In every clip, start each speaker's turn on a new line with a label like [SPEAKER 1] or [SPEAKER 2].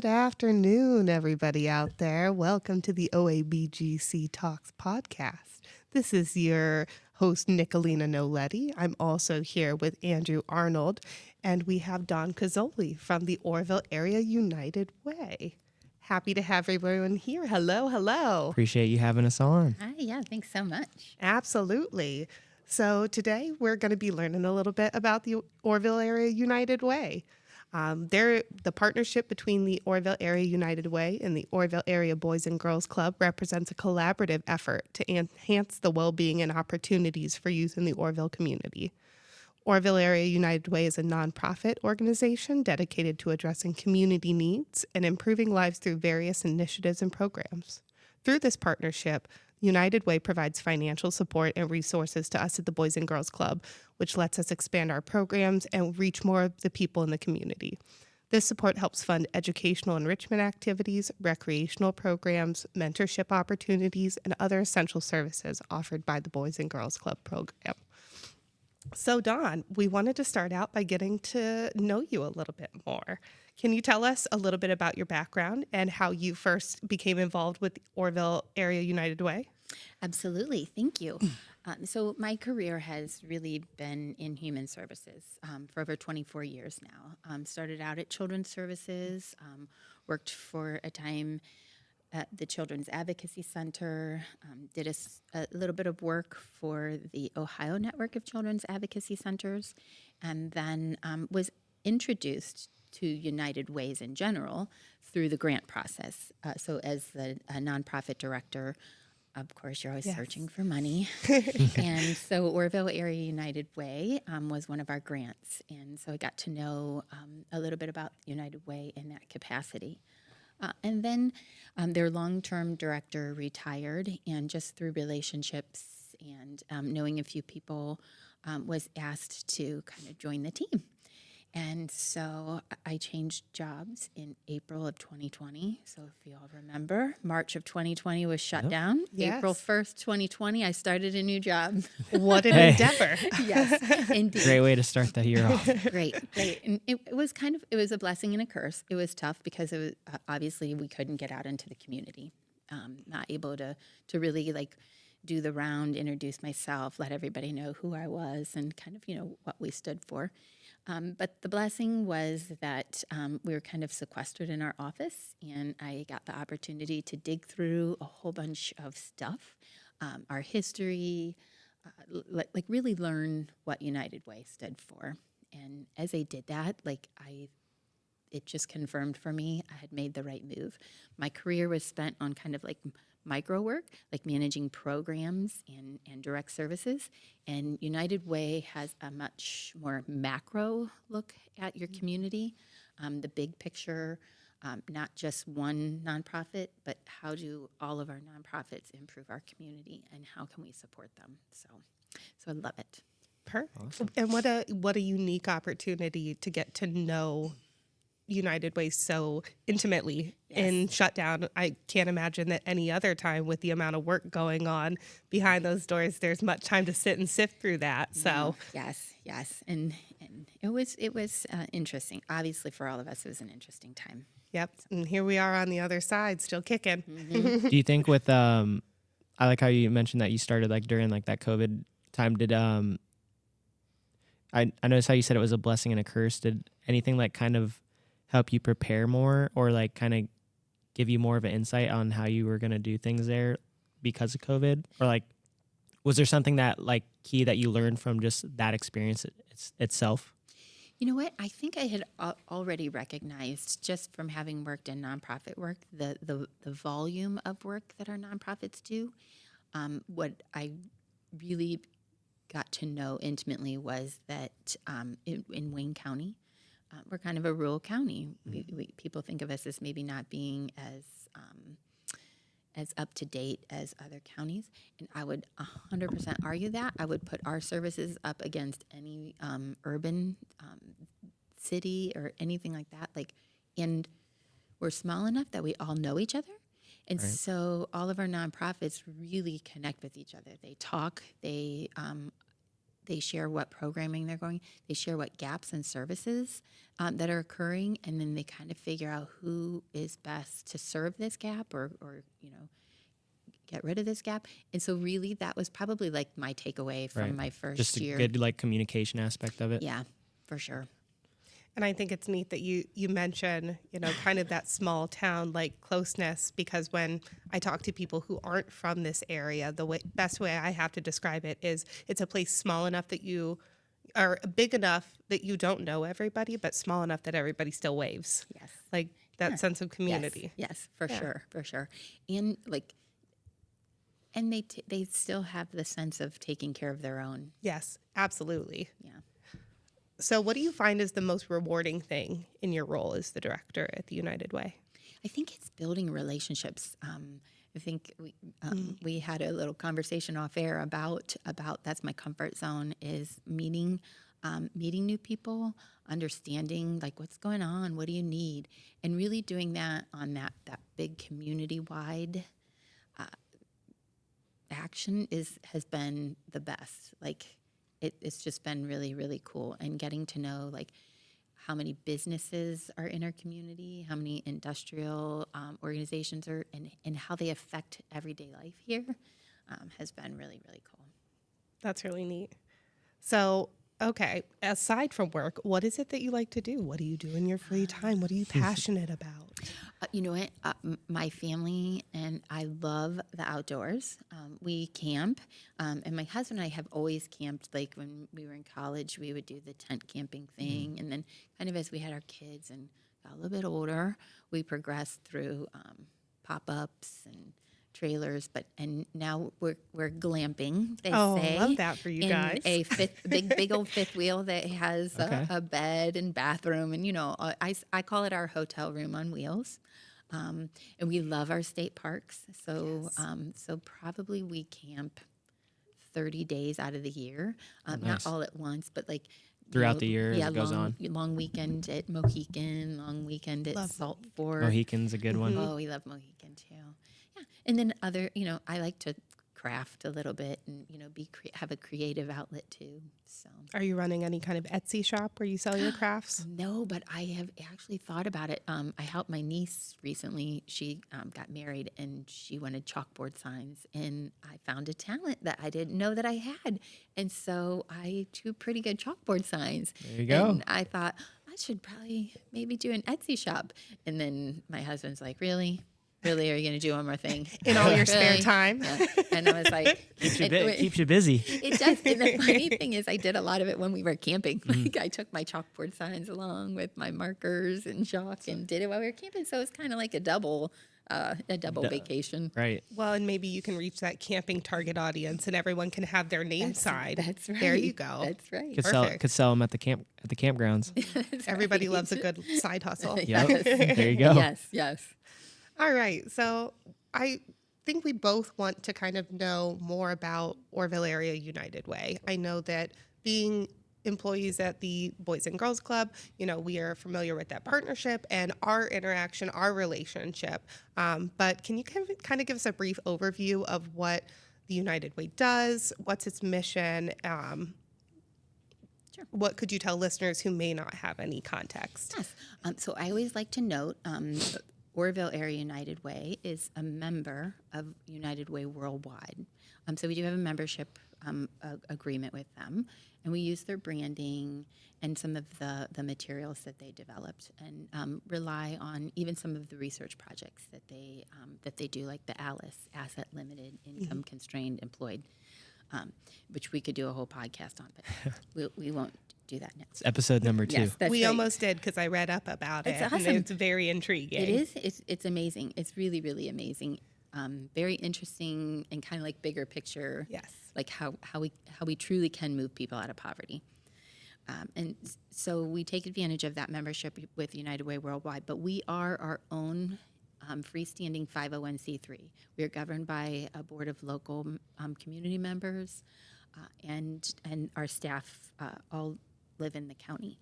[SPEAKER 1] Good afternoon, everybody out there. Welcome to the OABGC Talks podcast. This is your host, Nicolina Noletti. I'm also here with Andrew Arnold, and we have Dawn Cazzolli from the Orrville Area United Way. Happy to have everyone here. Hello, hello.
[SPEAKER 2] Appreciate you having us on.
[SPEAKER 3] Hi, yeah, thanks so much.
[SPEAKER 1] Absolutely. So today we're going to be learning a little bit about the Orrville Area United Way. The partnership between the Orrville Area United Way and the Orrville Area Boys and Girls Club represents a collaborative effort to enhance the well-being and opportunities for youth in the Orrville community. Orrville Area United Way is a nonprofit organization dedicated to addressing community needs and improving lives through various initiatives and programs. Through this partnership, United Way provides financial support and resources to us at the Boys and Girls Club, which lets us expand our programs and reach more of the people in the community. This support helps fund educational enrichment activities, recreational programs, mentorship opportunities, and other essential services offered by the Boys and Girls Club program. So, Dawn, we wanted to start out by getting to know you a little bit more. Can you tell us a little bit about your background and how you first became involved with the Orrville Area United Way?
[SPEAKER 3] Absolutely, thank you. So my career has really been in human services for over 24 years now. Started out at Children's Services, worked for a time at the Children's Advocacy Center, did a little bit of work for the Ohio Network of Children's Advocacy Centers, and then was introduced to United Ways in general through the grant process. So as the nonprofit director, of course, you're always searching for money. And so Orrville Area United Way was one of our grants. And so I got to know a little bit about United Way in that capacity. And then their long-term director retired, and just through relationships and knowing a few people, was asked to kind of join the team. And so I changed jobs in April of 2020. So if you all remember, March of 2020 was shut down.
[SPEAKER 1] Yes.
[SPEAKER 3] April 1st, 2020, I started a new job.
[SPEAKER 1] What an endeavor.
[SPEAKER 3] Yes, indeed.
[SPEAKER 2] Great way to start the year off.
[SPEAKER 3] Great. And it was a blessing and a curse. It was tough because it was, obviously we couldn't get out into the community, not able to really like do the round, introduce myself, let everybody know who I was and kind of, what we stood for. But the blessing was that we were kind of sequestered in our office, and I got the opportunity to dig through a whole bunch of stuff, our history, like really learn what United Way stood for. And as I did that, it just confirmed for me I had made the right move. My career was spent on kind of like micro work, like managing programs and direct services. And United Way has a much more macro look at your community, the big picture, not just one nonprofit, but how do all of our nonprofits improve our community and how can we support them? So I love it.
[SPEAKER 1] Perfect.
[SPEAKER 2] Awesome.
[SPEAKER 1] And what a unique opportunity to get to know United Way so intimately in shutdown. I can't imagine that any other time with the amount of work going on behind those doors, there's much time to sit and sift through that. So
[SPEAKER 3] yes. And it was interesting. Obviously for all of us, it was an interesting time.
[SPEAKER 1] yep. And here we are on the other side, still kicking.
[SPEAKER 3] Mm-hmm.
[SPEAKER 2] Do you think with I like how you mentioned that you started like during like that COVID time, did I noticed how you said it was a blessing and a curse. Did anything like kind of help you prepare more or like kind of give you more of an insight on how you were going to do things there because of COVID? Or like, was there something that like key that you learned from just that experience itself?
[SPEAKER 3] You know what? I think I had already recognized just from having worked in nonprofit work, the volume of work that our nonprofits do. What I really got to know intimately was that in Wayne County, we're kind of a rural county. People think of us as maybe not being as up to date as other counties, and I would 100% argue that. I would put our services up against any urban city or anything like that. And we're small enough that we all know each other, and
[SPEAKER 2] Right.
[SPEAKER 3] so all of our nonprofits really connect with each other. They talk. They They share what programming they're going. They share what gaps in services that are occurring, and then they kind of figure out who is best to serve this gap, or get rid of this gap. And so, really, that was probably like my takeaway from
[SPEAKER 2] Right.
[SPEAKER 3] my first
[SPEAKER 2] Just a
[SPEAKER 3] year.
[SPEAKER 2] good like communication aspect of it.
[SPEAKER 3] Yeah, for sure.
[SPEAKER 1] And I think it's neat that you mention, kind of that small town like closeness, because when I talk to people who aren't from this area, the best way I have to describe it is it's a place small enough that you are big enough that you don't know everybody, but small enough that everybody still waves.
[SPEAKER 3] Yes.
[SPEAKER 1] Like that
[SPEAKER 3] Yeah.
[SPEAKER 1] sense of community.
[SPEAKER 3] Yes, for
[SPEAKER 1] Yeah.
[SPEAKER 3] sure, for sure. And they still have the sense of taking care of their own.
[SPEAKER 1] Yes, absolutely.
[SPEAKER 3] Yeah.
[SPEAKER 1] So what do you find is the most rewarding thing in your role as the director at the United Way?
[SPEAKER 3] I think it's building relationships. I think we had a little conversation off air about that's my comfort zone, is meeting new people, understanding like what's going on, what do you need, and really doing that on that big community wide action has been the best. Like it's just been really, really cool, and getting to know like how many businesses are in our community, how many industrial organizations are, and how they affect everyday life here has been really, really cool.
[SPEAKER 1] That's really neat. So, okay, aside from work, what is it that you like to do? What do you do in your free time? What are you passionate about?
[SPEAKER 3] You know what? My family and I love the outdoors. We camp, and my husband and I have always camped. Like when we were in college, we would do the tent camping thing, and then kind of as we had our kids and got a little bit older, we progressed through pop-ups and trailers. And now we're glamping. They say,
[SPEAKER 1] love that for you
[SPEAKER 3] in
[SPEAKER 1] guys.
[SPEAKER 3] a big old fifth wheel that has
[SPEAKER 2] Okay.
[SPEAKER 3] a bed and bathroom, and I call it our hotel room on wheels. And we love our state parks. So so probably we camp 30 days out of the year,
[SPEAKER 2] Nice.
[SPEAKER 3] not all at once, but like
[SPEAKER 2] Throughout the year as
[SPEAKER 3] yeah,
[SPEAKER 2] it goes on.
[SPEAKER 3] long weekend at Mohican, long weekend at
[SPEAKER 1] Love
[SPEAKER 3] Salt Fork.
[SPEAKER 2] Mohican's a good one.
[SPEAKER 3] Oh, we love Mohican too. Yeah, and then other, I like to craft a little bit and have a creative outlet too. So
[SPEAKER 1] Are you running any kind of Etsy shop where you sell your crafts?
[SPEAKER 3] no, but I have actually thought about it. I helped my niece recently. She got married and she wanted chalkboard signs, and I found a talent that I didn't know that I had, and so I do pretty good chalkboard signs.
[SPEAKER 2] There you go.
[SPEAKER 3] And I thought I should probably maybe do an Etsy shop, and then my husband's like, "Really? Really, are you going to do one more thing
[SPEAKER 1] In all your spare
[SPEAKER 3] Really?"
[SPEAKER 1] time?
[SPEAKER 3] Yeah. And I was like,
[SPEAKER 2] Keeps you busy.
[SPEAKER 3] it does. And the funny thing is, I did a lot of it when we were camping. Like I took my chalkboard signs along with my markers and chalk and did it while we were camping. So it's kind of like a double vacation.
[SPEAKER 2] Right.
[SPEAKER 1] Well, and maybe you can reach that camping target audience and everyone can have their name side.
[SPEAKER 3] That's right.
[SPEAKER 1] There you go.
[SPEAKER 3] That's right.
[SPEAKER 1] Perfect.
[SPEAKER 2] Could sell them at the campgrounds.
[SPEAKER 3] That's
[SPEAKER 1] Everybody
[SPEAKER 3] right.
[SPEAKER 1] loves a good side hustle.
[SPEAKER 2] Yep. There you go.
[SPEAKER 3] Yes. Yes.
[SPEAKER 1] All right. So I think we both want to kind of know more about Orrville Area United Way. I know that being employees at the Boys and Girls Club, we are familiar with that partnership and our interaction, our relationship. But can you kind of give us a brief overview of what the United Way does? What's its mission?
[SPEAKER 3] Sure.
[SPEAKER 1] What could you tell listeners who may not have any context?
[SPEAKER 3] Yes. So I always like to note Orrville Area United Way is a member of United Way Worldwide. So we do have a membership agreement with them, and we use their branding and some of the materials that they developed, and rely on even some of the research projects that they do, like the ALICE, Asset Limited Income Constrained Employed, which we could do a whole podcast on, but we won't do that now.
[SPEAKER 2] It's episode number 2.
[SPEAKER 3] Yes, that's
[SPEAKER 1] We
[SPEAKER 3] right.
[SPEAKER 1] almost did because I read up about
[SPEAKER 3] It's
[SPEAKER 1] it.
[SPEAKER 3] awesome.
[SPEAKER 1] And it's very intriguing.
[SPEAKER 3] It is. It's amazing. It's really, really amazing. Very interesting and kind of like bigger picture.
[SPEAKER 1] Yes.
[SPEAKER 3] Like how we truly can move people out of poverty. And so we take advantage of that membership with United Way Worldwide, but we are our own freestanding 501c3. We are governed by a board of local community members, and our staff all live in the county.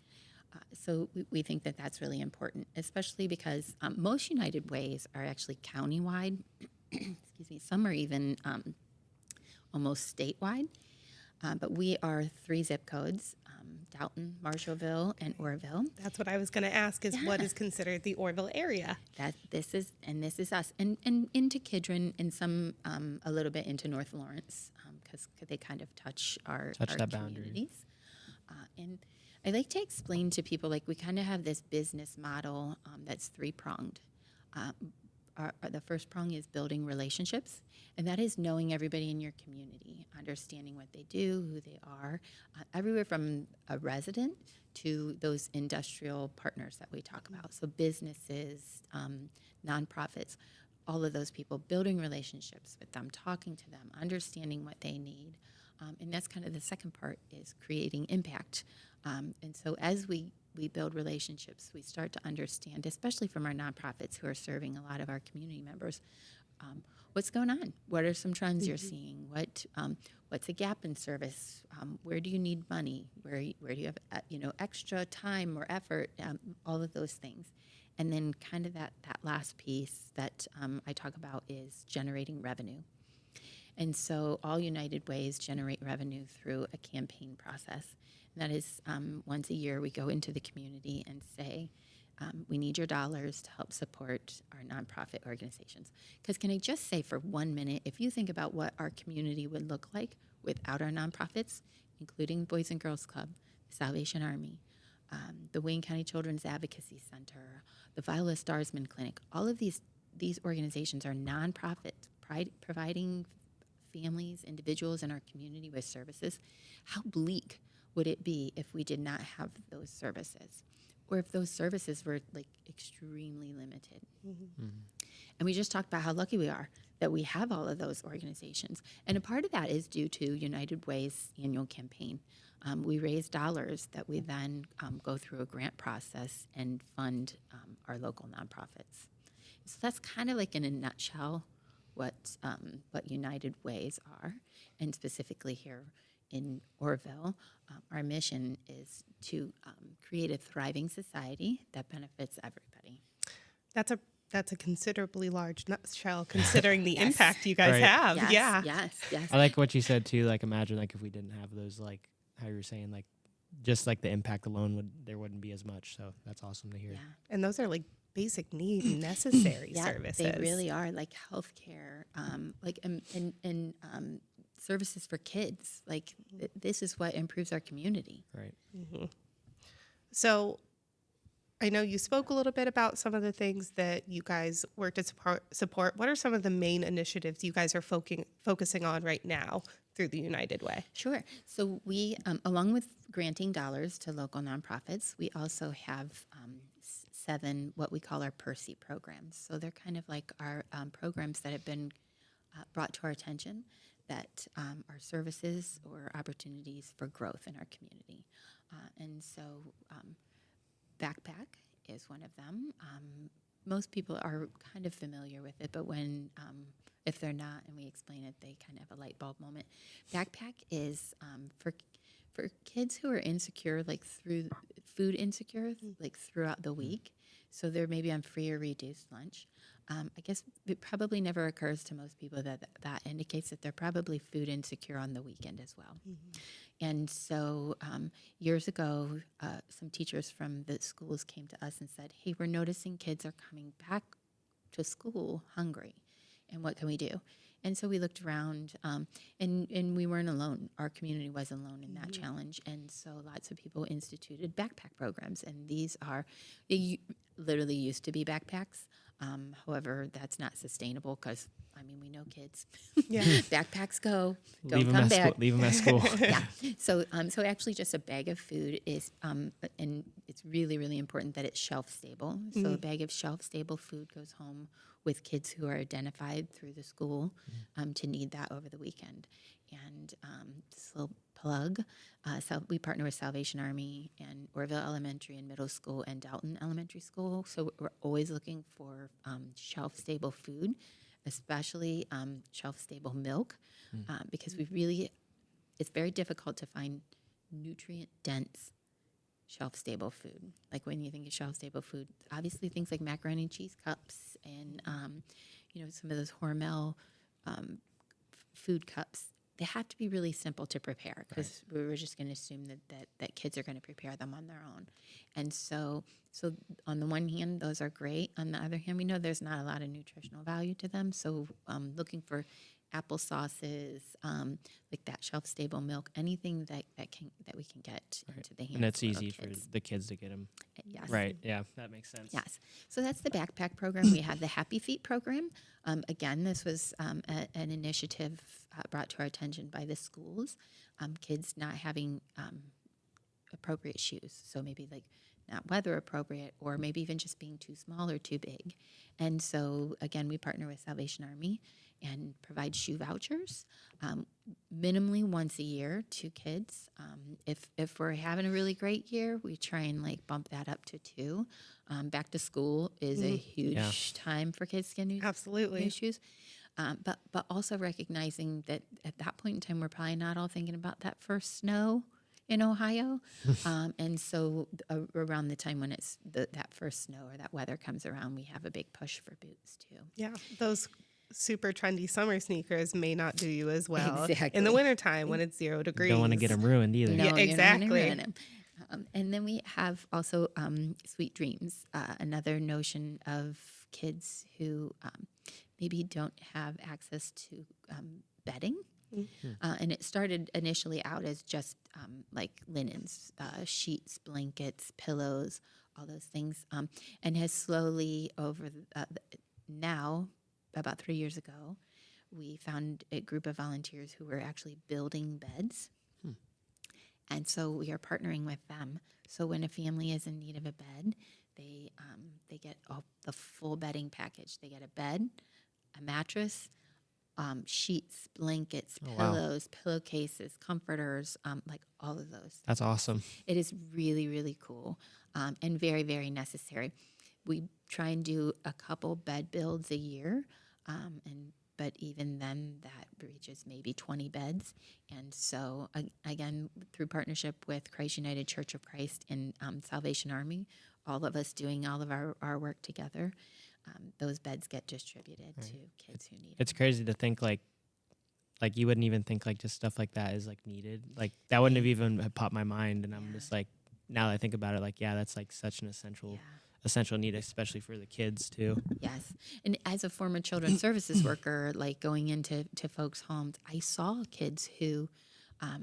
[SPEAKER 3] So we think that that's really important, especially because most United Ways are actually countywide. Excuse me. Some are even almost statewide. But we are 3 zip codes, Dalton, Marshallville, and Orrville.
[SPEAKER 1] That's what I was going to ask is what is considered the Orrville area?
[SPEAKER 3] This is us, and into Kidron, and some a little bit into North Lawrence, because they kind of touch our
[SPEAKER 2] that boundary.
[SPEAKER 3] communities. And I like to explain to people, like, we kind of have this business model that's 3-pronged. The first prong is building relationships, and that is knowing everybody in your community, understanding what they do, who they are, everywhere from a resident to those industrial partners that we talk about. So businesses, nonprofits, all of those people, building relationships with them, talking to them, understanding what they need. And that's kind of the second part, is creating impact. And so as we build relationships, we start to understand, especially from our nonprofits who are serving a lot of our community members, what's going on? What are some trends you're seeing? What's a gap in service? Where do you need money? Where do you have extra time or effort? All of those things. And then kind of that last piece that I talk about is generating revenue. And so all United Ways generate revenue through a campaign process. And that is once a year we go into the community and say, we need your dollars to help support our nonprofit organizations. Because can I just say for 1 minute, if you think about what our community would look like without our nonprofits, including Boys and Girls Club, the Salvation Army, the Wayne County Children's Advocacy Center, the Viola Starsman Clinic, all of these organizations are nonprofits providing families, individuals in our community with services. How bleak would it be if we did not have those services, or if those services were like extremely limited? And we just talked about how lucky we are that we have all of those organizations. And a part of that is due to United Way's annual campaign. We raise dollars that we then go through a grant process and fund our local nonprofits. So that's kind of like in a nutshell what United Ways are, and specifically here in Orrville, our mission is to create a thriving society that benefits everybody.
[SPEAKER 1] That's a considerably large nutshell, considering the
[SPEAKER 3] Yes.
[SPEAKER 1] impact you guys
[SPEAKER 2] Right.
[SPEAKER 1] have.
[SPEAKER 3] Yes,
[SPEAKER 1] Yeah.
[SPEAKER 3] yes.
[SPEAKER 2] I like what you said too. Like, imagine like if we didn't have those, like how you were saying, like just like the impact alone there wouldn't be as much. So that's awesome to hear.
[SPEAKER 3] Yeah.
[SPEAKER 1] And those are like basic need, necessary
[SPEAKER 3] Yeah,
[SPEAKER 1] services.
[SPEAKER 3] they really are, like healthcare, and services for kids. Like this is what improves our community.
[SPEAKER 2] Right.
[SPEAKER 1] So I know you spoke a little bit about some of the things that you guys work to support. What are some of the main initiatives you guys are focusing on right now through the United Way?
[SPEAKER 3] Sure. So we, along with granting dollars to local nonprofits, we also have 7 what we call our Percy programs. So they're kind of like our programs that have been brought to our attention that are services or opportunities for growth in our community. And so Backpack is one of them. Most people are kind of familiar with it, but if they're not and we explain it, they kind of have a light bulb moment. Backpack is for kids who are insecure, like through food insecure, like throughout the week. So they're maybe on free or reduced lunch. I guess it probably never occurs to most people that indicates that they're probably food insecure on the weekend as well. And so years ago, some teachers from the schools came to us and said, hey, we're noticing kids are coming back to school hungry, and what can we do? And so we looked around, and we weren't alone. Our community wasn't alone in that challenge. And so lots of people instituted backpack programs. And they literally used to be backpacks. However, that's not sustainable because, we know kids.
[SPEAKER 1] Yeah.
[SPEAKER 3] Backpacks don't come back.
[SPEAKER 2] Leave them at school.
[SPEAKER 3] Yeah. So actually just a bag of food is, and it's really, really important that it's shelf stable. So a bag of shelf stable food goes home with kids who are identified through the school to need that over the weekend. And just a little plug, so we partner with Salvation Army and Orrville Elementary and Middle School and Dalton Elementary School. So we're always looking for shelf stable food, especially shelf stable milk, because it's very difficult to find nutrient dense shelf stable food. Like when you think of shelf stable food, obviously things like macaroni and cheese cups and some of those Hormel food cups, they have to be really simple to prepare, because we were just going to assume that kids are going to prepare them on their own. And so on the one hand, those are great. On the other hand, we know there's not a lot of nutritional value to them. So looking for apple sauces, like that shelf-stable milk, anything that we can get into the hands
[SPEAKER 2] And it's
[SPEAKER 3] of little
[SPEAKER 2] easy for
[SPEAKER 3] kids.
[SPEAKER 2] the kids to get them.
[SPEAKER 3] Yes.
[SPEAKER 2] Right. Yeah, that makes sense.
[SPEAKER 3] Yes. So that's the backpack program. We have the Happy Feet program. Again, this was an initiative brought to our attention by the schools. Kids not having appropriate shoes. So maybe like not weather appropriate, or maybe even just being too small or too big. And so, again, we partner with Salvation Army and provide shoe vouchers, minimally once a year to kids. If we're having a really great year, we try and like bump that up to 2. Back to school is a huge time for kids to get new shoes. But also recognizing that at that point in time, we're probably not all thinking about that first snow in Ohio. And so around the time when it's that first snow or that weather comes around, we have a big push for boots too.
[SPEAKER 1] Yeah, those super trendy summer sneakers may not do you as well
[SPEAKER 3] Exactly.
[SPEAKER 1] in the wintertime when it's 0 degrees.
[SPEAKER 2] Don't want to get them ruined either.
[SPEAKER 3] No,
[SPEAKER 1] Yeah,
[SPEAKER 3] you don't wanna
[SPEAKER 1] exactly.
[SPEAKER 3] ruin 'em. And then we have also Sweet Dreams, another notion of kids who maybe don't have access to bedding. And it started initially out as just like linens, sheets, blankets, pillows, all those things, and has slowly now, about 3 years ago, we found a group of volunteers who were actually building beds. And so we are partnering with them. So when a family is in need of a bed, they get the full bedding package. They get a bed, a mattress, sheets, blankets, pillows, pillowcases, comforters, like all of those.
[SPEAKER 2] That's awesome.
[SPEAKER 3] It is really, really cool, and very, very necessary. We try and do a couple bed builds a year, but even then that reaches maybe 20 beds. And so, again, through partnership with Christ United Church of Christ and Salvation Army, all of us doing all of our work together, those beds get distributed to kids who need
[SPEAKER 2] It's crazy to think like you wouldn't even think like just stuff like that is like needed. Like that wouldn't have even have popped my mind. And I'm just like, now that I think about it, like, yeah, that's like such an essential need, especially for the kids too.
[SPEAKER 3] Yes. And as a former children's services worker, like going into folks' homes, I saw kids who,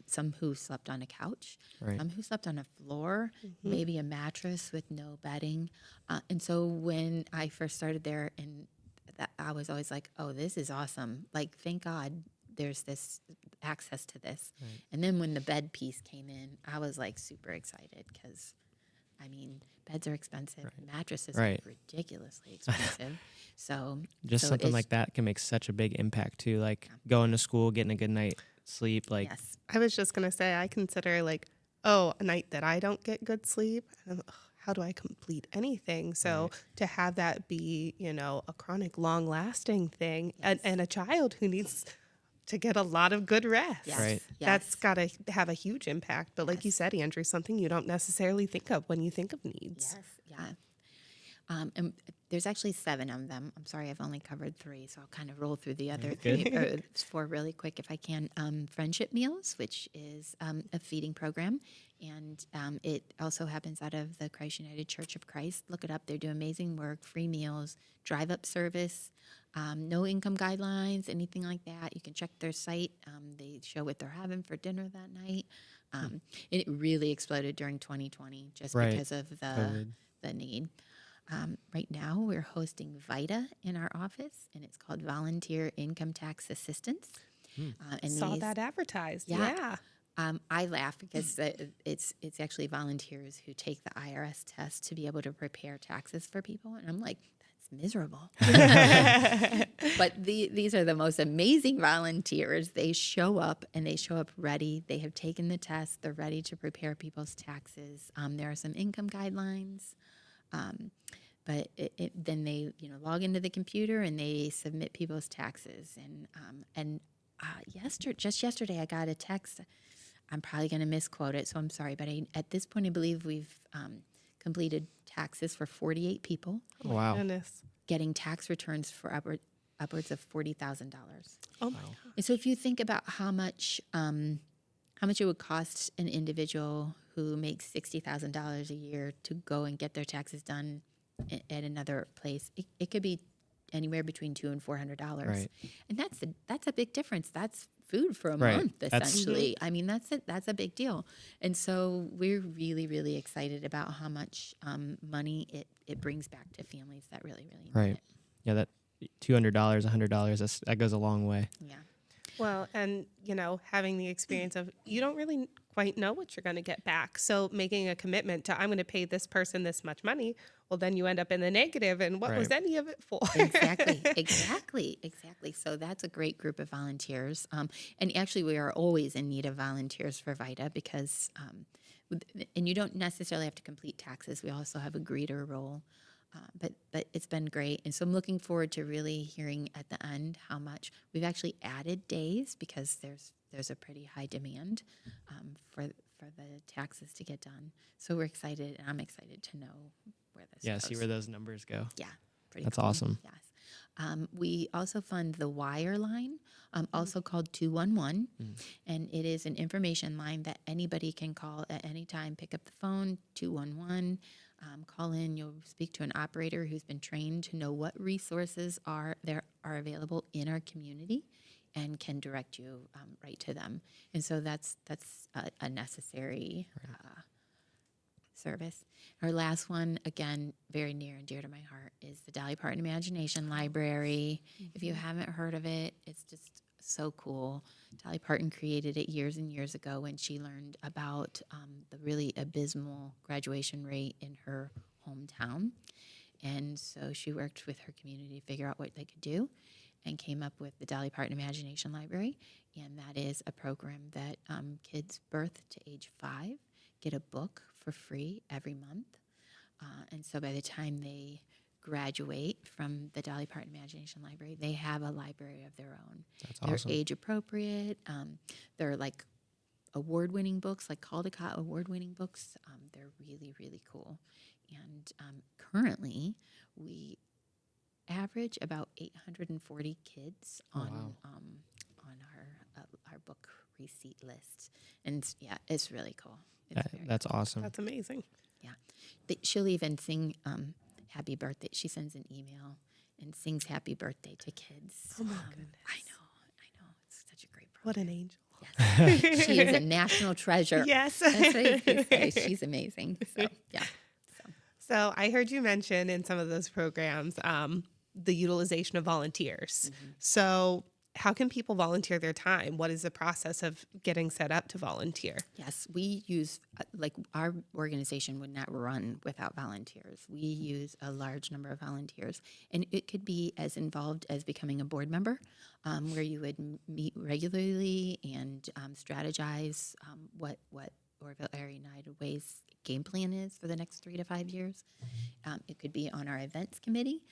[SPEAKER 3] some who slept on a couch, some who slept on a floor, maybe a mattress with no bedding. And so when I first started there, and I was always like, oh, this is awesome. Like, thank God there's this access to this. And then when the bed piece came in, I was like super excited because, I mean, beds are expensive. Mattresses are ridiculously expensive. So
[SPEAKER 2] something like that can make such a big impact too. Like going to school, getting a good night sleep. Like,
[SPEAKER 1] I was just going to say, I consider like, a night that I don't get good sleep, how do I complete anything? So to have that be, a chronic, long-lasting thing, and a child who needs to get a lot of good rest. That's got to have a huge impact. But like you said, Andrew, something you don't necessarily think of when you think of needs.
[SPEAKER 3] And there's actually 7 of them. I'm sorry, I've only covered 3, so I'll kind of roll through the other 4 really quick if I can. Friendship Meals, which is a feeding program, and it also happens out of the Christ United Church of Christ. Look it up. They do amazing work, free meals, drive-up service, no income guidelines, anything like that. You can check their site. They show what they're having for dinner that night. It really exploded during 2020 just because of the need. Right now, we're hosting VITA in our office, and it's called Volunteer Income Tax Assistance.
[SPEAKER 1] And saw that advertised.
[SPEAKER 3] I laugh because it's actually volunteers who take the IRS test to be able to prepare taxes for people, and I'm like, that's miserable. But these are the most amazing volunteers. They show up, and they show up ready. They have taken the test. They're ready to prepare people's taxes. There are some income guidelines. But then they log into the computer and they submit people's taxes. And just yesterday I got a text. I'm probably going to misquote it, so I'm sorry. But at this point, I believe we've completed taxes for 48 people.
[SPEAKER 1] Oh, wow. Goodness.
[SPEAKER 3] Getting tax returns for upwards of $40,000.
[SPEAKER 1] Oh my
[SPEAKER 2] Wow.
[SPEAKER 1] God.
[SPEAKER 3] And so if you think about how much it would cost an individual who makes $60,000 a year to go and get their taxes done at another place, it could be anywhere between $200 and $400.
[SPEAKER 2] Right.
[SPEAKER 3] And that's a big difference. That's food for a
[SPEAKER 2] Right.
[SPEAKER 3] month,
[SPEAKER 2] That's-
[SPEAKER 3] essentially. I mean, that's a big deal. And so we're really, really excited about how much money it brings back to families that really, really need
[SPEAKER 2] Right.
[SPEAKER 3] it.
[SPEAKER 2] Yeah, that $200, $100, that goes a long way.
[SPEAKER 3] Yeah.
[SPEAKER 1] Well, and having the experience of you don't really quite know what you're going to get back. So making a commitment to I'm going to pay this person this much money, well, then you end up in the negative. And what was
[SPEAKER 2] Right.
[SPEAKER 1] any of it for?
[SPEAKER 3] Exactly. So that's a great group of volunteers. And actually, we are always in need of volunteers for VITA because, and you don't necessarily have to complete taxes. We also have a greeter role. But it's been great. And so I'm looking forward to really hearing at the end how much we've actually added days because there's a pretty high demand for the taxes to get done. So we're excited, and I'm excited to know where this
[SPEAKER 2] Yeah,
[SPEAKER 3] goes.
[SPEAKER 2] see where those numbers go.
[SPEAKER 3] Yeah, pretty
[SPEAKER 2] That's
[SPEAKER 3] cool.
[SPEAKER 2] awesome.
[SPEAKER 3] Yes. We also fund the Wire line, also called 211, and it is an information line that anybody can call at any time. Pick up the phone, 211, call in. You'll speak to an operator who's been trained to know what resources are available in our community, and can direct you right to them. And so that's a necessary service. Our last one, again, very near and dear to my heart, is the Dolly Parton Imagination Library. If you haven't heard of it, it's just so cool. Dolly Parton created it years and years ago when she learned about the really abysmal graduation rate in her hometown. And so she worked with her community to figure out what they could do and came up with the Dolly Parton Imagination Library. And that is a program that kids birth to age 5 get a book for free every month. And so by the time they graduate from the Dolly Parton Imagination Library, they have a library of their own.
[SPEAKER 2] That's
[SPEAKER 3] They're
[SPEAKER 2] awesome.
[SPEAKER 3] age appropriate. They're like award-winning books, like Caldecott award-winning books. They're really, really cool. And currently, we average about 840 kids on our book receipt list. And yeah, it's really cool. It's very
[SPEAKER 2] That's awesome.
[SPEAKER 1] That's amazing.
[SPEAKER 3] yeah. She'll even sing happy birthday. She sends an email and sings happy birthday to kids.
[SPEAKER 1] Oh my goodness.
[SPEAKER 3] I know. It's such a great
[SPEAKER 1] What
[SPEAKER 3] program.
[SPEAKER 1] an angel.
[SPEAKER 3] Yes. She is a national treasure.
[SPEAKER 1] Yes.
[SPEAKER 3] That's what you can say. She's amazing. So, yeah.
[SPEAKER 1] So I heard you mention in some of those programs the utilization of volunteers. So how can people volunteer their time? What is the process of getting set up to volunteer?
[SPEAKER 3] Yes, we use, our organization would not run without volunteers. We use a large number of volunteers, and it could be as involved as becoming a board member, where you would meet regularly and strategize what Orrville Area United Way's game plan is for the next 3 to 5 years. It could be on our events committee,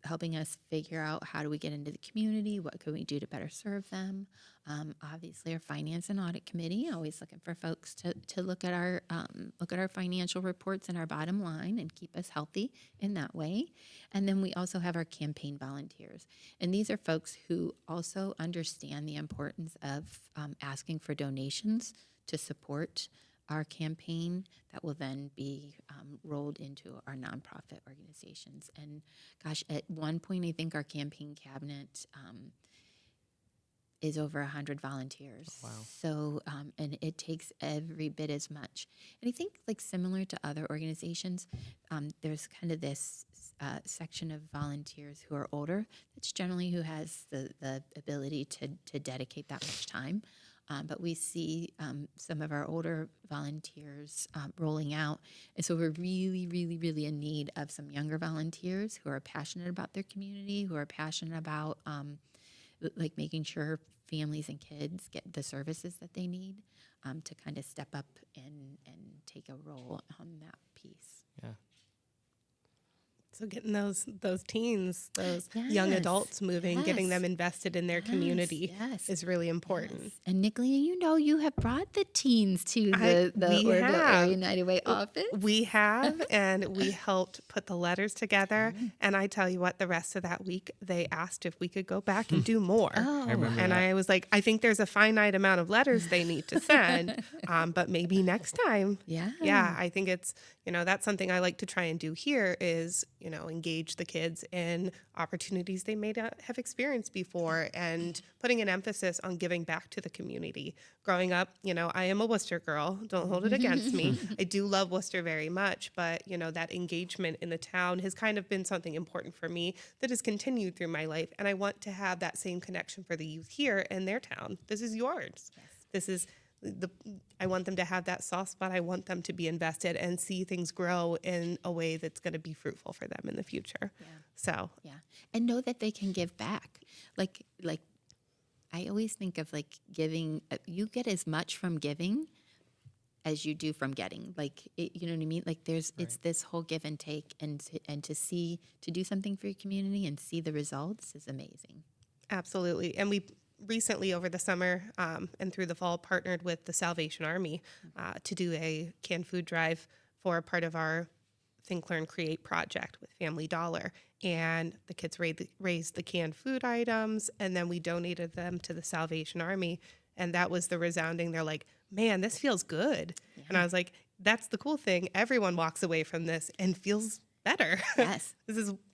[SPEAKER 3] helping us figure out how do we get into the community, what can we do to better serve them. Obviously, our finance and audit committee, always looking for folks to look at our financial reports and our bottom line and keep us healthy in that way. And then we also have our campaign volunteers, and these are folks who also understand the importance of asking for donations to support our campaign that will then be rolled into our nonprofit organizations. And gosh, at one point, I think our campaign cabinet is over 100 volunteers.
[SPEAKER 2] Wow.
[SPEAKER 3] So, and it takes every bit as much. And I think like similar to other organizations, there's kind of this section of volunteers who are older. That's generally who has the ability to dedicate that much time. But we see some of our older volunteers rolling out. And so we're really, really, really in need of some younger volunteers who are passionate about their community, who are passionate about like making sure families and kids get the services that they need to kind of step up and take a role on that piece.
[SPEAKER 2] Yeah.
[SPEAKER 1] So getting those teens, those young
[SPEAKER 3] Yes,
[SPEAKER 1] adults moving, getting them
[SPEAKER 3] yes,
[SPEAKER 1] invested in their
[SPEAKER 3] yes,
[SPEAKER 1] community
[SPEAKER 3] yes,
[SPEAKER 1] is really important.
[SPEAKER 3] yes. And Nicolina, you have brought the teens to the
[SPEAKER 1] We
[SPEAKER 3] Orrville Area
[SPEAKER 1] have.
[SPEAKER 3] United Way office.
[SPEAKER 1] We have, and we helped put the letters together.
[SPEAKER 3] Mm.
[SPEAKER 1] And I tell you what, the rest of that week, they asked if we could go back and do more.
[SPEAKER 2] I
[SPEAKER 3] Oh,
[SPEAKER 2] remember
[SPEAKER 1] And
[SPEAKER 2] that.
[SPEAKER 1] I was like, I think there's a finite amount of letters they need to send, but maybe next time.
[SPEAKER 3] yeah.
[SPEAKER 1] Yeah, I think it's, that's something I like to try and do here is, engage the kids in opportunities they may not have experienced before and putting an emphasis on giving back to the community. Growing up, I am a Worcester girl. Don't hold it against me. I do love Worcester very much, but, that engagement in the town has kind of been something important for me that has continued through my life. And I want to have that same connection for the youth here in their town. This is yours.
[SPEAKER 3] Yes.
[SPEAKER 1] This is I want them to have that soft spot. I want them to be invested and see things grow in a way that's going to be fruitful for them in the future.
[SPEAKER 3] Yeah.
[SPEAKER 1] So,
[SPEAKER 3] Yeah. And know that they can give back. Like I always think of like giving, you get as much from giving as you do from getting. You know what I mean? Like it's this whole give and take, and to do something for your community and see the results is amazing.
[SPEAKER 1] absolutely. And we recently, over the summer and through the fall, partnered with the Salvation Army to do a canned food drive for a part of our Think, Learn, Create project with Family Dollar. And the kids raised the canned food items, and then we donated them to the Salvation Army. And that was the resounding, they're like, man, this feels good.
[SPEAKER 3] Yeah.
[SPEAKER 1] And I was like, that's the cool thing. Everyone walks away from this and feels better.
[SPEAKER 3] Yes.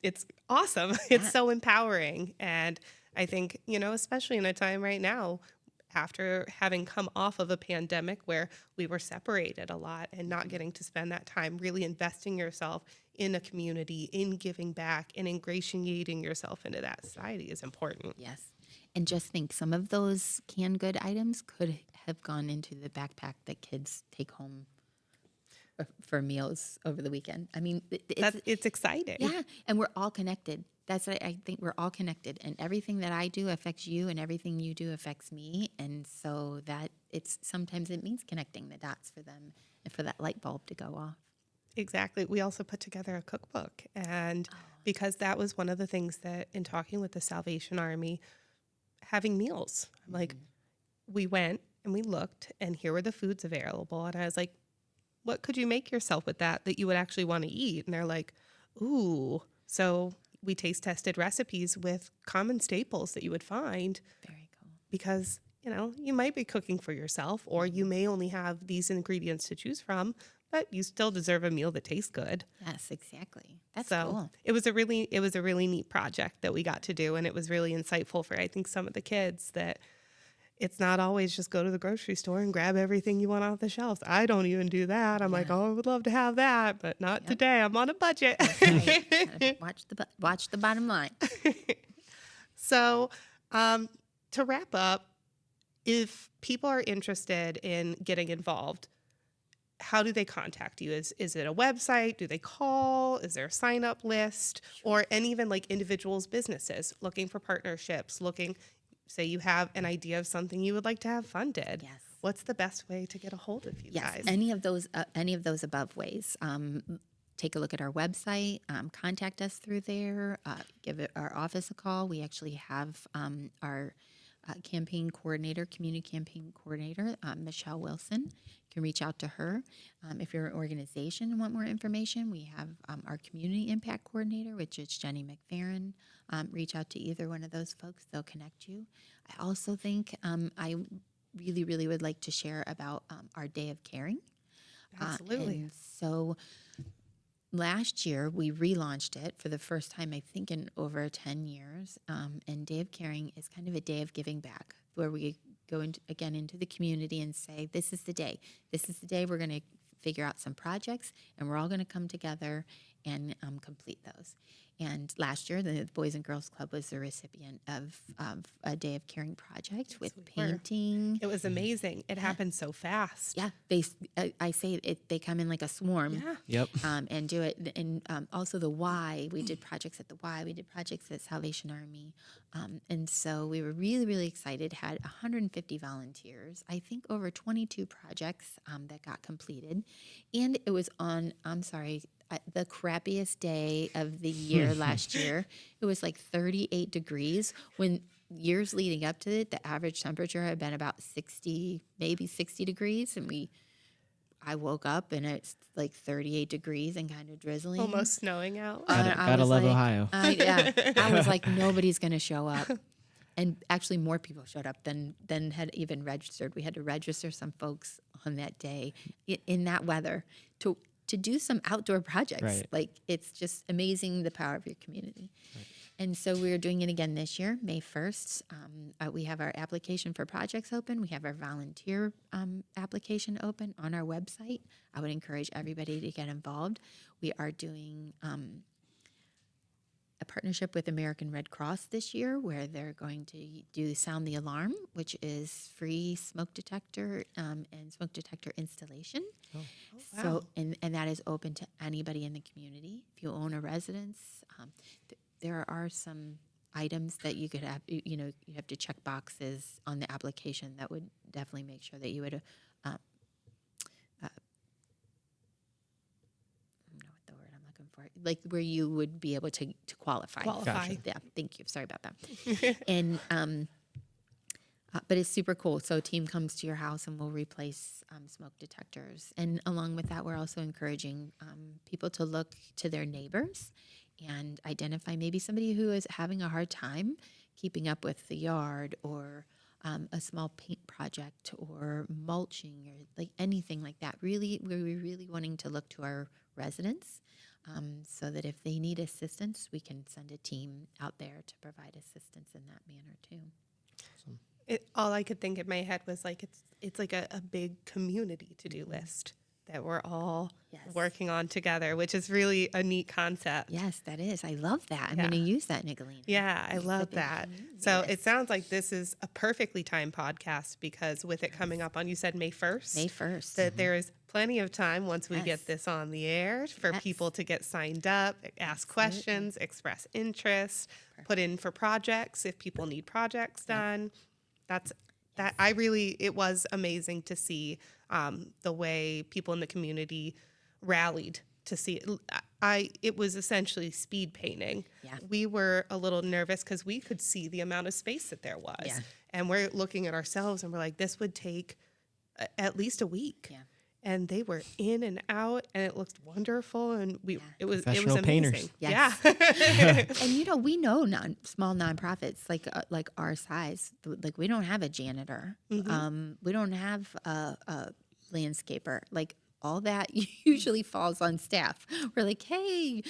[SPEAKER 1] It's awesome. It's so empowering. And I think, especially in a time right now, after having come off of a pandemic where we were separated a lot and not getting to spend that time really investing yourself in a community, in giving back, and ingratiating yourself into that society is important.
[SPEAKER 3] Yes. And just think, some of those canned good items could have gone into the backpack that kids take home for meals over the weekend. I mean,
[SPEAKER 1] It's exciting.
[SPEAKER 3] yeah, and we're all connected. That's what I think, we're all connected, and everything that I do affects you, and everything you do affects me. And so that sometimes it means connecting the dots for them and for that light bulb to go off.
[SPEAKER 1] Exactly. We also put together a cookbook. And because that was one of the things that in talking with the Salvation Army, having meals, like we went and we looked and here were the foods available. And I was like, what could you make yourself with that you would actually want to eat? And they're like, ooh. So we taste tested recipes with common staples that you would find
[SPEAKER 3] Very cool.
[SPEAKER 1] because, you might be cooking for yourself or you may only have these ingredients to choose from, but you still deserve a meal that tastes good.
[SPEAKER 3] Yes, exactly. That's
[SPEAKER 1] So
[SPEAKER 3] cool.
[SPEAKER 1] it was a really neat project that we got to do. And it was really insightful for, I think, some of the kids that it's not always just go to the grocery store and grab everything you want off the shelves. I don't even do that. I'm like, oh, I would love to have that, but not today. I'm on a budget.
[SPEAKER 3] Right. Gotta watch the bottom line.
[SPEAKER 1] So to wrap up, if people are interested in getting involved, how do they contact you? Is it a website? Do they call? Is there a sign up list? Or and even like individuals, businesses looking for partnerships, say you have an idea of something you would like to have funded.
[SPEAKER 3] Yes.
[SPEAKER 1] What's the best way to get a hold of you guys?
[SPEAKER 3] Any of those above ways. Take a look at our website. Contact us through there. Give our office a call. We actually have our campaign coordinator, community campaign coordinator, Michelle Wilson. You can reach out to her. If you're an organization and want more information, we have our community impact coordinator, which is Jenny McFerrin. Reach out to either one of those folks. They'll connect you. I also think I really, really would like to share about our Day of Caring.
[SPEAKER 1] Absolutely.
[SPEAKER 3] And so last year, we relaunched it for the first time, I think, in over 10 years. And Day of Caring is kind of a day of giving back, where we go into the community and say, this is the day. This is the day we're going to figure out some projects, and we're all going to come together and complete those. And last year, the Boys and Girls Club was the recipient of a Day of Caring project with painting.
[SPEAKER 1] It was amazing. It happened so fast.
[SPEAKER 3] Yeah, I say they come in like a swarm.
[SPEAKER 1] Yeah.
[SPEAKER 2] Yep.
[SPEAKER 3] And do it. And also the Y, we did projects at the Y, we did projects at Salvation Army. And so we were really, really excited, had 150 volunteers, I think over 22 projects that got completed. And it was on, the crappiest day of the year last year. It was like 38 degrees when years leading up to it, the average temperature had been about 60, maybe 60 degrees. And I woke up and it's like 38 degrees and kind of drizzling.
[SPEAKER 1] Almost snowing out.
[SPEAKER 2] Gotta love Ohio.
[SPEAKER 3] I was like, nobody's going to show up. And actually more people showed up than had even registered. We had to register some folks on that day in that weather to do some outdoor projects.
[SPEAKER 2] Right.
[SPEAKER 3] Like, it's just amazing the power of your community. Right. And so we're doing it again this year, May 1st. We have our application for projects open. We have our volunteer application open on our website. I would encourage everybody to get involved. We are doing a partnership with American Red Cross this year, where they're going to do Sound the Alarm, which is free smoke detector and smoke detector installation.
[SPEAKER 2] Oh.
[SPEAKER 1] Wow.
[SPEAKER 3] So, and that is open to anybody in the community. If you own a residence, there are some items that you could have. You have to check boxes on the application that would definitely make sure that you would. Like where you would be able to qualify.
[SPEAKER 1] Gotcha.
[SPEAKER 3] Yeah, thank you. Sorry about that. And but it's super cool. So a team comes to your house and will replace smoke detectors. And along with that, we're also encouraging people to look to their neighbors and identify maybe somebody who is having a hard time keeping up with the yard, or a small paint project, or mulching, or like anything like that. Really, we're really wanting to look to our residents. So that if they need assistance, we can send a team out there to provide assistance in that manner too.
[SPEAKER 2] Awesome.
[SPEAKER 1] All I could think in my head was like it's like a big community to-do list that we're all working on together, which is really a neat concept.
[SPEAKER 3] Yes, that is. I love that. I'm going to use that, Nicolene.
[SPEAKER 1] Yeah, I love that. So it sounds like this is a perfectly timed podcast, because with it coming up on, you said May 1st?
[SPEAKER 3] May 1st.
[SPEAKER 1] That there is plenty of time once we get this on the air for people to get signed up, ask questions, express interest, put in for projects if people need projects done. It was amazing to see the way people in the community rallied to see it. It was essentially speed painting.
[SPEAKER 3] Yeah.
[SPEAKER 1] We were a little nervous because we could see the amount of space that there was.
[SPEAKER 3] Yeah.
[SPEAKER 1] And we're looking at ourselves and we're like, this would take at least a week.
[SPEAKER 3] Yeah.
[SPEAKER 1] And they were in and out, and it looked wonderful, and it was
[SPEAKER 2] Professional
[SPEAKER 1] amazing.
[SPEAKER 2] painters.
[SPEAKER 3] Yes.
[SPEAKER 1] Yeah.
[SPEAKER 3] And we know small nonprofits like our size. Like, we don't have a janitor.
[SPEAKER 1] Mm-hmm.
[SPEAKER 3] We don't have a landscaper. Like, all that usually falls on staff. We're like, hey,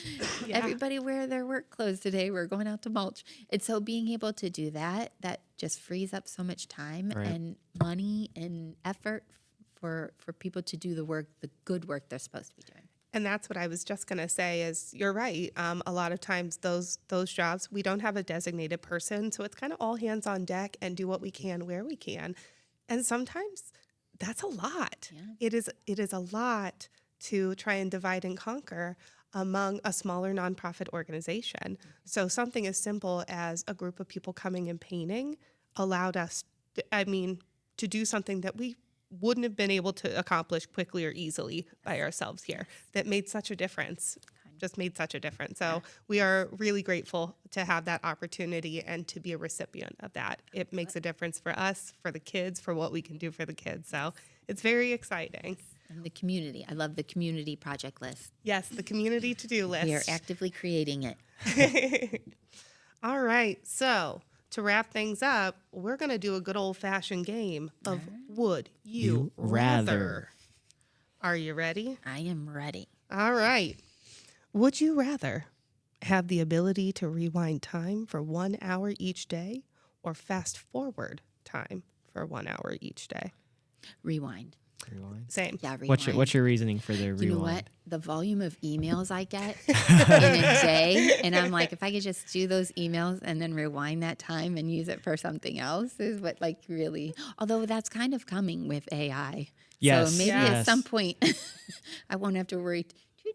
[SPEAKER 3] everybody wear their work clothes today. We're going out to mulch. And so being able to do that just frees up so much time and money and effort for people to do the good work they're supposed to be doing.
[SPEAKER 1] And that's what I was just going to say is you're right. A lot of times those jobs, we don't have a designated person. So it's kind of all hands on deck and do what we can where we can. And sometimes that's a lot.
[SPEAKER 3] Yeah.
[SPEAKER 1] It is a lot to try and divide and conquer among a smaller nonprofit organization. So something as simple as a group of people coming and painting allowed us, to do something that we wouldn't have been able to accomplish quickly or easily by ourselves here. That made such a difference. Just made such a difference. So we are really grateful to have that opportunity and to be a recipient of that. It makes a difference for us, for the kids, for what we can do for the kids. So it's very exciting.
[SPEAKER 3] And the community. I love the community project list.
[SPEAKER 1] Yes, the community to-do list.
[SPEAKER 3] We are actively creating it.
[SPEAKER 1] All right. So to wrap things up, we're going to do a good old-fashioned game of Would You Rather. Are you ready?
[SPEAKER 3] I am ready.
[SPEAKER 1] All right. Would you rather have the ability to rewind time for 1 hour each day, or fast forward time for 1 hour each day?
[SPEAKER 3] Rewind.
[SPEAKER 1] Same.
[SPEAKER 3] Yeah, rewind.
[SPEAKER 2] What's your reasoning for the rewind?
[SPEAKER 3] You know what? The volume of emails I get in a day, and I'm like, if I could just do those emails and then rewind that time and use it for something else, is what really. Although that's kind of coming with AI.
[SPEAKER 2] Yes.
[SPEAKER 3] So maybe
[SPEAKER 2] Yes.
[SPEAKER 3] at some point, I won't have to worry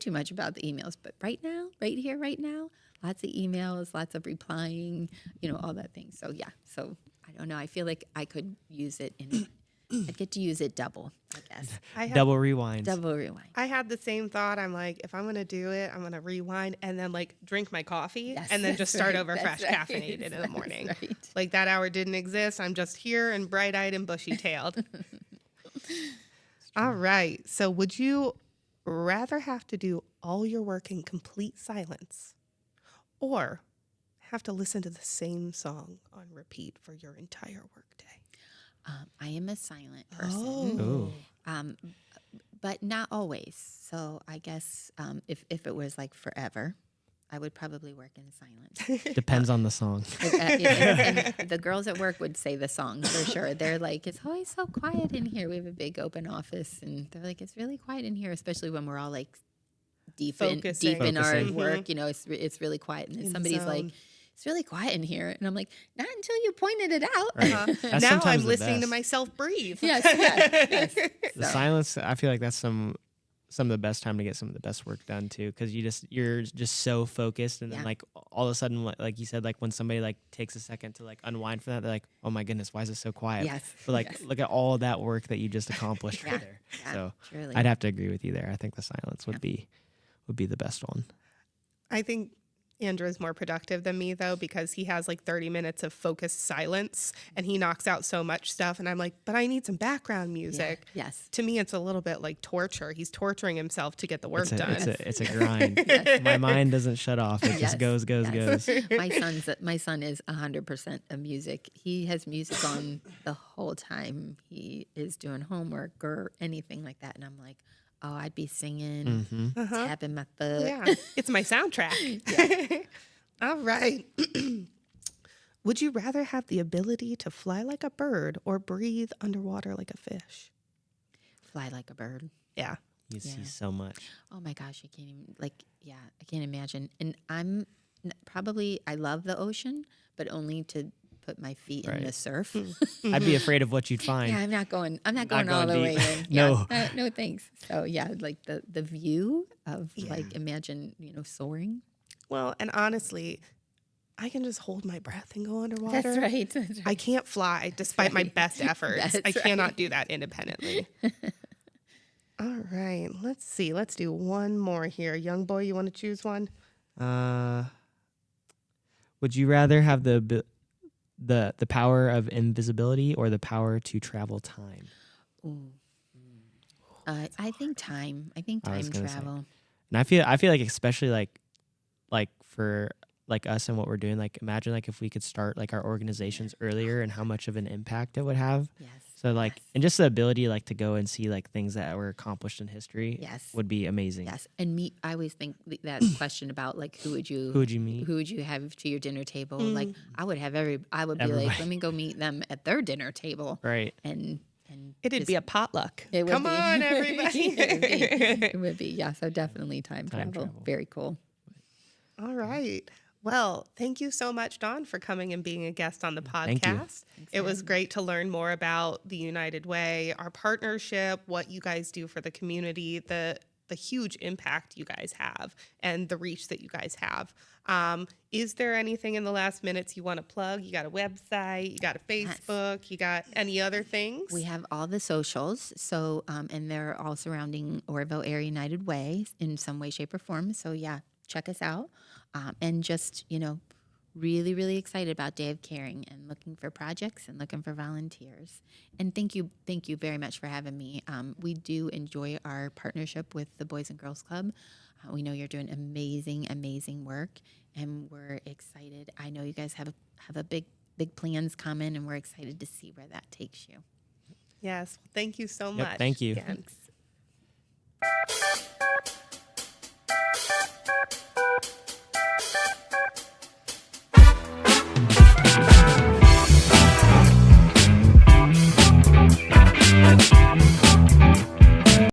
[SPEAKER 3] too much about the emails. But right now, right here, right now, lots of emails, lots of replying, all that thing. So yeah. So I don't know. I feel like I could use it in I get to use it double, I guess.
[SPEAKER 2] Double rewinds.
[SPEAKER 3] Double rewind.
[SPEAKER 1] I had the same thought. I'm like, if I'm going to do it, I'm going to rewind and then like drink my coffee
[SPEAKER 3] Yes,
[SPEAKER 1] and then
[SPEAKER 3] that's
[SPEAKER 1] just start
[SPEAKER 3] right,
[SPEAKER 1] over
[SPEAKER 3] that's
[SPEAKER 1] fresh
[SPEAKER 3] right,
[SPEAKER 1] caffeinated in the
[SPEAKER 3] that's
[SPEAKER 1] morning.
[SPEAKER 3] right.
[SPEAKER 1] Like that hour didn't exist. I'm just here and bright-eyed and bushy-tailed. All right. So would you rather have to do all your work in complete silence or have to listen to the same song on repeat for your entire workday?
[SPEAKER 3] I am a silent person.
[SPEAKER 2] Ooh.
[SPEAKER 3] But not always. So I guess if it was like forever, I would probably work in silence.
[SPEAKER 2] Depends on the song.
[SPEAKER 3] And the girls at work would say the song for sure. They're like, it's always so quiet in here. We have a big open office, and they're like, it's really quiet in here, especially when we're all like deep in our
[SPEAKER 2] Focusing.
[SPEAKER 3] work. You know, it's really quiet, and then
[SPEAKER 1] In
[SPEAKER 3] somebody's like,
[SPEAKER 1] zone.
[SPEAKER 3] it's really quiet in here, and I'm like, not until you pointed it out.
[SPEAKER 2] Right. That's
[SPEAKER 1] Now
[SPEAKER 2] sometimes
[SPEAKER 1] I'm
[SPEAKER 2] the
[SPEAKER 1] listening to
[SPEAKER 2] best.
[SPEAKER 1] myself breathe.
[SPEAKER 3] Yes, yes.
[SPEAKER 2] The
[SPEAKER 3] So,
[SPEAKER 2] silence, I feel like that's some of the best time to get some of the best work done too, because you're just so focused, and then
[SPEAKER 3] Yeah.
[SPEAKER 2] like all of a sudden, like you said, like when somebody like takes a second to like unwind from that, they're like, oh my goodness, why is it so quiet?
[SPEAKER 3] Yes,
[SPEAKER 2] But like
[SPEAKER 3] yes.
[SPEAKER 2] look at all of that work that you just accomplished
[SPEAKER 3] Yeah,
[SPEAKER 2] right there.
[SPEAKER 3] yeah,
[SPEAKER 2] So
[SPEAKER 3] truly.
[SPEAKER 2] I'd have to agree with you there. I think the silence would be the best one.
[SPEAKER 1] I think Andrew is more productive than me though, because he has like 30 minutes of focused silence and he knocks out so much stuff. And I'm like, but I need some background music.
[SPEAKER 3] Yeah, yes.
[SPEAKER 1] To me, it's a little bit like torture. He's torturing himself to get the work done.
[SPEAKER 2] It's a grind. My mind doesn't shut off. It just goes.
[SPEAKER 3] yes. My son is 100% of music. He has music on the whole time he is doing homework or anything like that. And I'm like, oh, I'd be singing, tapping my foot.
[SPEAKER 1] Yeah, it's my soundtrack. All right. Would you rather have the ability to fly like a bird or breathe underwater like a fish?
[SPEAKER 3] Fly like a bird.
[SPEAKER 1] Yeah.
[SPEAKER 2] You see
[SPEAKER 3] Yeah.
[SPEAKER 2] so much.
[SPEAKER 3] Oh my gosh, I can't even, I can't imagine. And I love the ocean, but only to put my feet in the
[SPEAKER 2] Right.
[SPEAKER 3] surf.
[SPEAKER 2] I'd be afraid of what you'd find.
[SPEAKER 3] Yeah, I'm not going all
[SPEAKER 2] going
[SPEAKER 3] the way
[SPEAKER 2] deep.
[SPEAKER 3] in.
[SPEAKER 2] No.
[SPEAKER 3] Yeah, no thanks. So yeah, like the view of
[SPEAKER 1] Yeah.
[SPEAKER 3] like imagine, soaring.
[SPEAKER 1] Well, and honestly, I can just hold my breath and go underwater.
[SPEAKER 3] That's right.
[SPEAKER 1] I can't fly despite my best efforts.
[SPEAKER 3] That's
[SPEAKER 1] I cannot
[SPEAKER 3] right.
[SPEAKER 1] do that independently. All right. Let's see. Let's do one more here. Young boy, you want to choose one?
[SPEAKER 2] Would you rather have the power of invisibility or the power to travel time?
[SPEAKER 3] Ooh. I think time. I think
[SPEAKER 2] I was
[SPEAKER 3] time
[SPEAKER 2] gonna say.
[SPEAKER 3] travel.
[SPEAKER 2] And I feel like especially like for like us and what we're doing, like imagine like if we could start like our organizations earlier and how much of an impact it would have.
[SPEAKER 3] Yes.
[SPEAKER 2] So like
[SPEAKER 3] yes.
[SPEAKER 2] and just the ability like to go and see like things that were accomplished in history
[SPEAKER 3] Yes.
[SPEAKER 2] would be amazing.
[SPEAKER 3] Yes. And I always think that question about like who would you
[SPEAKER 2] meet?
[SPEAKER 3] Who would you have to your dinner table? Like I would be
[SPEAKER 2] Everybody.
[SPEAKER 3] like, let me go meet them at their dinner table.
[SPEAKER 2] Right.
[SPEAKER 3] And
[SPEAKER 1] It'd
[SPEAKER 3] just-
[SPEAKER 1] be a potluck.
[SPEAKER 3] It would
[SPEAKER 1] Come
[SPEAKER 3] be.
[SPEAKER 1] on, everybody.
[SPEAKER 3] It would be. Yeah, so definitely time
[SPEAKER 2] Time
[SPEAKER 3] travel.
[SPEAKER 2] travel.
[SPEAKER 3] Very cool.
[SPEAKER 1] All right. Well, thank you so much, Dawn, for coming and being a guest on the podcast.
[SPEAKER 2] Thank you.
[SPEAKER 1] It was great to learn more about the United Way, our partnership, what you guys do for the community, the huge impact you guys have, and the reach that you guys have. Is there anything in the last minutes you want to plug? You got a website, you got a Facebook, you got any other things?
[SPEAKER 3] We have all the socials, so and they're all surrounding Orrville Area United Way in some way, shape, or form. So yeah, check us out, and just really, really excited about Day of Caring and looking for projects and looking for volunteers. And thank you very much for having me. We do enjoy our partnership with the Boys and Girls Club. We know you're doing amazing work, and we're excited. I know you guys have a big plans coming, and we're excited to see where that takes you.
[SPEAKER 1] Yes. Thank you so
[SPEAKER 2] Yep,
[SPEAKER 1] much.
[SPEAKER 2] thank you.
[SPEAKER 1] Again.
[SPEAKER 3] Thanks.